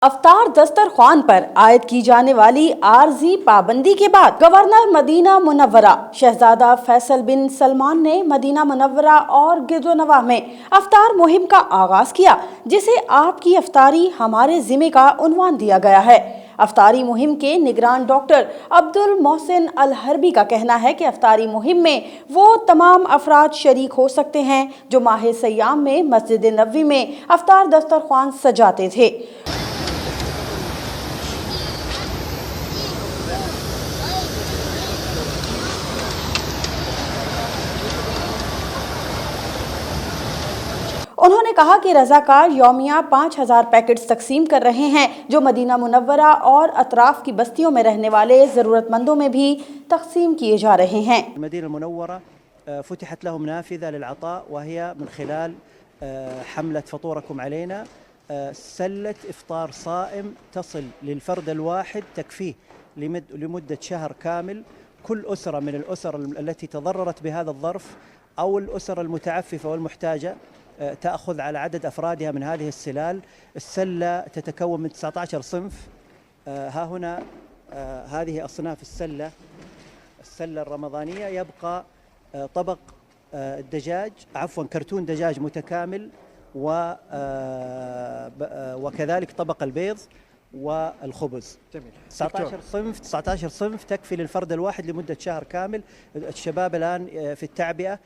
افطار دسترخوان پر عائد کی جانے والی عارضی پابندی کے بعد گورنر مدینہ منورہ شہزادہ فیصل بن سلمان نے مدینہ منورہ اور گرد و نواح میں افطار مہم کا آغاز کیا، جسے آپ کی افطاری ہمارے ذمہ کا عنوان دیا گیا ہے۔ افطاری مہم کے نگران ڈاکٹر عبد المحسن الحربی کا کہنا ہے کہ افطاری مہم میں وہ تمام افراد شریک ہو سکتے ہیں جو ماہ سیام میں مسجد نبوی میں افطار دسترخوان سجاتے تھے۔ انہوں نے کہا کہ رضاکار یومیہ 5000 پیکٹس تقسیم کر رہے ہیں جو مدینہ منورہ اور اطراف کی بستیوں میں رہنے والے ضرورت مندوں میں بھی تقسیم کیے جا رہے ہیں۔ المدينة المنورة فتحت لهم نافذة للعطاء، وهي من خلال حملة فطوركم علينا سلة إفطار صائم تصل للفرد الواحد تكفيه لمدة شهر كامل. كل أسرة من الأسر التي تضررت بهذا الظرف أو الأسر المتعففة والمحتاجة تأخذ على عدد أفرادها من هذه السلال. السلة تتكون من 19 صنف. ها هنا هذه أصناف السلة الرمضانية. يبقى طبق الدجاج، عفوا كرتون دجاج متكامل، وكذلك طبق البيض والخبز. 19 صنف تكفي للفرد الواحد لمدة شهر كامل. الشباب الآن في التعبئة،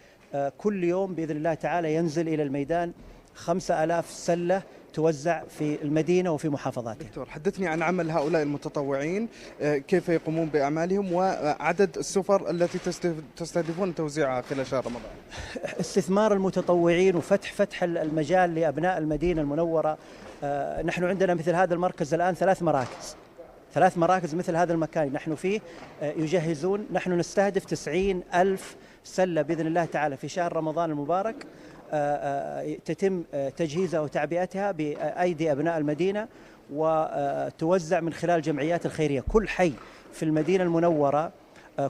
كل يوم بإذن الله تعالى ينزل إلى الميدان 5000 سلة توزع في المدينة وفي محافظاتها. دكتور، حدثني عن عمل هؤلاء المتطوعين، كيف يقومون بأعمالهم وعدد السفر التي تستهدفون توزيعها خلال شهر رمضان. استثمار المتطوعين وفتح المجال لأبناء المدينة المنورة. نحن عندنا مثل هذا المركز الآن 3 مراكز مثل هذا المكان نحن فيه يجهزون. نحن نستهدف 90,000 سلة بإذن الله تعالى في شهر رمضان المبارك، تتم تجهيزها وتعبئتها بأيدي أبناء المدينة وتوزع من خلال جمعيات الخيرية. كل حي في المدينة المنورة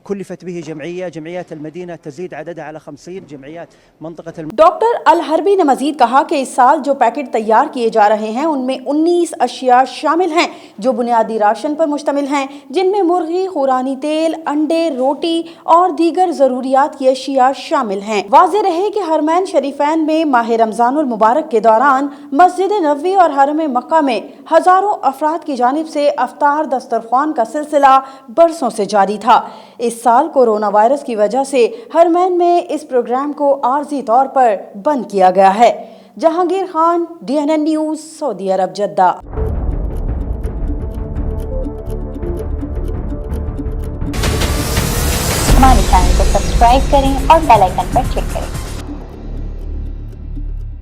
كلفت به جمعيات المدینہ تزید عددها على 50 جمعیات منطقة ڈاکٹر الحربی نے مزید کہا کہ اس سال جو پیکٹ تیار کیے جا رہے ہیں ان میں 19 اشیاء شامل ہیں جو بنیادی راشن پر مشتمل ہیں، جن میں مرغی، خورانے تیل، انڈے، روٹی اور دیگر ضروریات کی اشیاء شامل ہیں۔ واضح رہے کہ حرمین شریفین میں ماہ رمضان المبارک کے دوران مسجد نبوی اور حرم مکہ میں ہزاروں افراد کی جانب سے افطار دسترخوان کا سلسلہ برسوں سے جاری تھا۔ اس سال کورونا وائرس کی وجہ سے حرمین میں اس پروگرام کو عارضی طور پر بند کیا گیا ہے۔ جہانگیر خان، DNN نیوز، سعودی عرب، جدہ۔ ہمارے چینل کو سبسکرائب کریں اور بیل آئیکن پر کلک